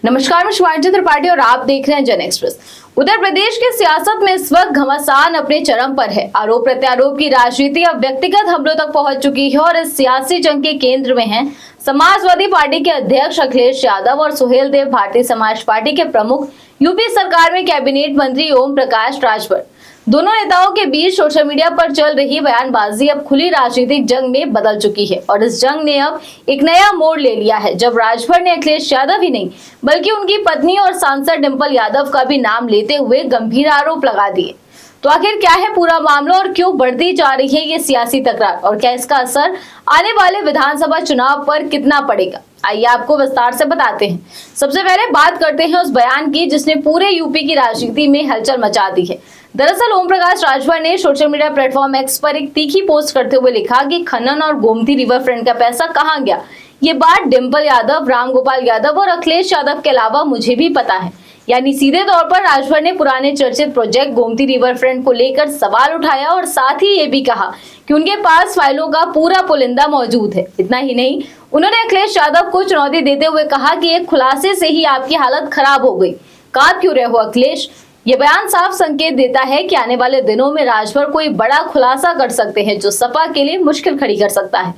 नमस्कार, मैं शिवांशी त्रिपाठी और आप देख रहे हैं जन एक्सप्रेस। उत्तर प्रदेश की सियासत में इस वक्त घमासान अपने चरम पर है। आरोप प्रत्यारोप की राजनीति अब व्यक्तिगत हमलों तक पहुंच चुकी है और इस सियासी जंग के केंद्र में हैं समाजवादी पार्टी के अध्यक्ष अखिलेश यादव और सुहेल देव, भारतीय समाज पार्टी के प्रमुख, यूपी सरकार में कैबिनेट मंत्री ओम प्रकाश राजभर। दोनों नेताओं के बीच सोशल मीडिया पर चल रही बयानबाजी अब खुली राजनीतिक जंग में बदल चुकी है और इस जंग ने अब एक नया मोड़ ले लिया है, जब राजभर ने अखिलेश यादव ही नहीं बल्कि उनकी पत्नी और सांसद डिंपल यादव का भी नाम लेते हुए गंभीर आरोप लगा दिए। तो आखिर क्या है पूरा मामला और क्यों बढ़ती जा रही है ये सियासी तकरार, और क्या इसका असर आने वाले विधानसभा चुनाव पर कितना पड़ेगा, आइए आपको विस्तार से बताते हैं। सबसे पहले बात करते हैं उस बयान की जिसने पूरे यूपी की राजनीति में हलचल मचा दी है। दरअसल ओम प्रकाश राजभर ने सोशल मीडिया प्लेटफॉर्म एक्स पर एक तीखी पोस्ट करते हुए लिखा कि खनन और गोमती रिवर फ्रंट का पैसा कहां गया, ये बात डिंपल यादव, राम गोपाल यादव और अखिलेश यादव के अलावा मुझे भी पता है। यानी सीधे तौर पर राजभर ने पुराने चर्चित प्रोजेक्ट गोमती रिवर फ्रंट को लेकर सवाल उठाया और साथ ही ये भी कहा कि उनके पास फाइलों का पूरा पुलिंदा मौजूद है। इतना ही नहीं, उन्होंने अखिलेश यादव को चुनौती देते हुए कहा कि एक खुलासे से ही आपकी हालत खराब हो गई, कांप क्यों रहे हो अखिलेश। ये बयान साफ संकेत देता है कि आने वाले दिनों में राजभर कोई बड़ा खुलासा कर सकते हैं जो सपा के लिए मुश्किल खड़ी कर सकता है।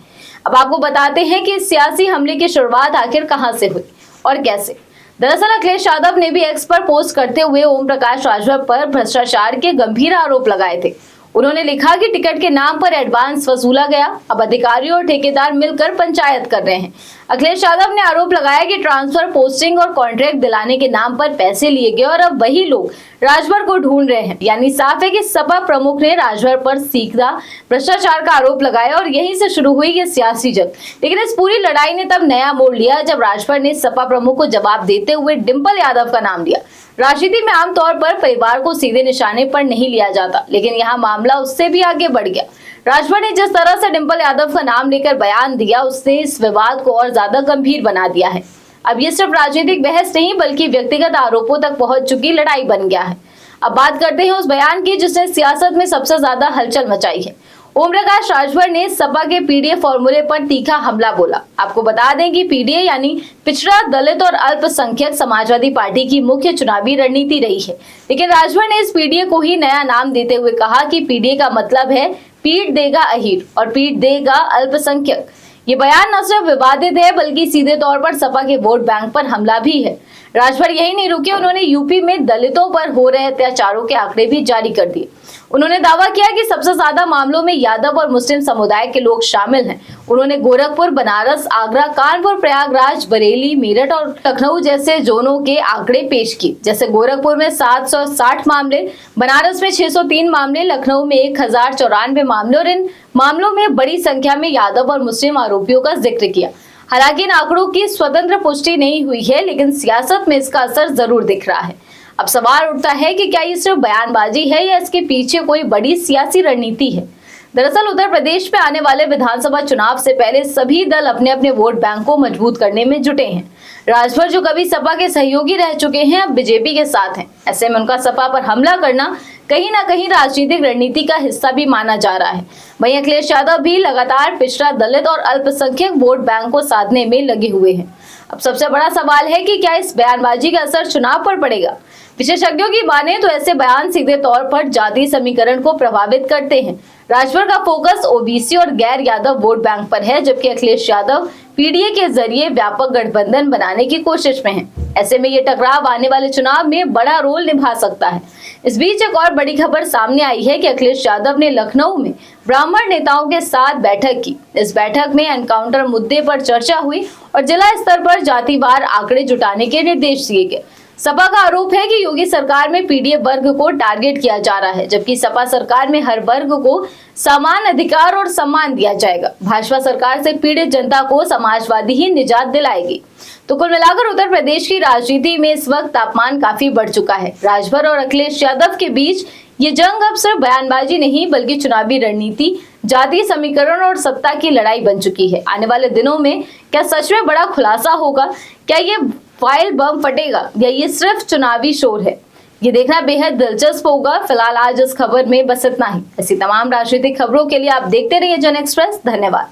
अब आपको बताते हैं कि इस सियासी हमले की शुरुआत आखिर कहां से हुई और कैसे। दरअसल अखिलेश यादव ने भी एक्स पर पोस्ट करते हुए ओम प्रकाश राजभर पर भ्रष्टाचार के गंभीर आरोप लगाए थे। उन्होंने लिखा कि टिकट के नाम पर एडवांस वसूला गया, अब अधिकारियों और ठेकेदार मिलकर पंचायत कर रहे हैं। अखिलेश यादव ने आरोप लगाया कि ट्रांसफर, पोस्टिंग और कॉन्ट्रैक्ट दिलाने के नाम पर पैसे लिए गए और अब वही लोग राजभर को ढूंढ रहे हैं। यानी साफ है कि सपा प्रमुख ने राजभर पर सीधा भ्रष्टाचार का आरोप लगाया और यहीं से शुरू हुई ये सियासी जंग। लेकिन इस पूरी लड़ाई ने तब नया मोड़ लिया जब राजभर ने सपा प्रमुख को जवाब देते हुए डिंपल यादव का नाम लिया। राजनीति में आमतौर पर परिवार को सीधे निशाने पर नहीं लिया जाता, लेकिन यहाँ मामला उससे भी आगे बढ़ गया। राजभर ने जिस तरह से डिंपल यादव का नाम लेकर बयान दिया, उसने इस विवाद को और ज्यादा गंभीर बना दिया है। अब ये सिर्फ राजनीतिक बहस नहीं बल्कि व्यक्तिगत आरोपों तक पहुंच चुकी लड़ाई बन गया है। अब बात करते हैं उस बयान की जिसने सियासत में सबसे ज्यादा हलचल मचाई है। ओम प्रकाश राजभर ने सपा के पीडीए फॉर्मूले पर तीखा हमला बोला। आपको बता दें कि पीडीए यानी पिछड़ा, दलित और अल्पसंख्यक समाजवादी पार्टी की मुख्य चुनावी रणनीति रही है, लेकिन राजभर ने इस पीडीए को ही नया नाम देते हुए कहा कि पीडीए का मतलब है पीठ देगा अहीर और पीठ देगा अल्पसंख्यक। ये बयान न सिर्फ विवादित है बल्कि सीधे तौर पर सपा के वोट बैंक पर हमला भी है। राजभर यही नहीं रुके, उन्होंने यूपी में दलितों पर हो रहे अत्याचारों के आंकड़े भी जारी कर दिए। उन्होंने दावा किया कि सबसे ज्यादा मामलों में यादव और मुस्लिम समुदाय के लोग शामिल हैं। उन्होंने गोरखपुर, बनारस, आगरा, कानपुर, प्रयागराज, बरेली, मेरठ और लखनऊ जैसे जोनों के आंकड़े पेश किए। जैसे गोरखपुर में 760 मामले, बनारस में 603 मामले, लखनऊ में 1094 मामले और इन मामलों में बड़ी संख्या में यादव और मुस्लिम आरोपियों का जिक्र किया। हालांकि इन आंकड़ों की स्वतंत्र पुष्टि नहीं हुई है, लेकिन सियासत में इसका असर जरूर दिख रहा है। अब सवाल उठता है कि क्या ये सिर्फ बयानबाजी है या इसके पीछे कोई बड़ी सियासी रणनीति है। दरअसल उत्तर प्रदेश में आने वाले विधानसभा चुनाव से पहले सभी दल अपने अपने वोट बैंक को मजबूत करने में जुटे हैं। राजभर जो कभी सपा के सहयोगी रह चुके हैं, अब बीजेपी के साथ हैं। ऐसे में उनका सपा पर हमला करना कहीं ना कहीं राजनीतिक रणनीति का हिस्सा भी माना जा रहा है। वहीं अखिलेश यादव भी लगातार पिछड़ा, दलित और अल्पसंख्यक वोट बैंक को साधने में लगे हुए हैं। अब सबसे बड़ा सवाल है कि क्या इस बयानबाजी का असर चुनाव पर पड़ेगा। विशेषज्ञों की माने तो ऐसे बयान सीधे तौर पर जातीय समीकरण को प्रभावित करते हैं। राजभर का फोकस ओबीसी और गैर यादव वोट बैंक पर है, जबकि अखिलेश यादव पीडीए के जरिए व्यापक गठबंधन बनाने की कोशिश में है। ऐसे में ये टकराव आने वाले चुनाव में बड़ा रोल निभा सकता है। इस बीच एक और बड़ी खबर सामने आई है कि अखिलेश यादव ने लखनऊ में ब्राह्मण नेताओं के साथ बैठक की। इस बैठक में एनकाउंटर मुद्दे पर चर्चा हुई और जिला स्तर पर जातिवार आंकड़े जुटाने के निर्देश दिए गए। सपा का आरोप है कि योगी सरकार में पीडीए वर्ग को टारगेट किया जा रहा है, जबकि सपा सरकार में हर वर्ग को समान अधिकार और सम्मान दिया जाएगा। भाजपा सरकार से पीड़ित जनता को समाजवादी ही निजात दिलाएगी। तो कुल मिलाकर उत्तर प्रदेश की राजनीति में इस वक्त तापमान काफी बढ़ चुका है। राजभर और अखिलेश यादव के बीच ये जंग अब सिर्फ बयानबाजी नहीं बल्कि चुनावी रणनीति, जातीय समीकरण और सत्ता की लड़ाई बन चुकी है। आने वाले दिनों में क्या सच में बड़ा खुलासा होगा, क्या ये फाइल बम फटेगा या ये सिर्फ चुनावी शोर है, ये देखना बेहद दिलचस्प होगा। फिलहाल आज इस खबर में बस इतना ही। ऐसी तमाम राजनीतिक खबरों के लिए आप देखते रहिए जन एक्सप्रेस। धन्यवाद।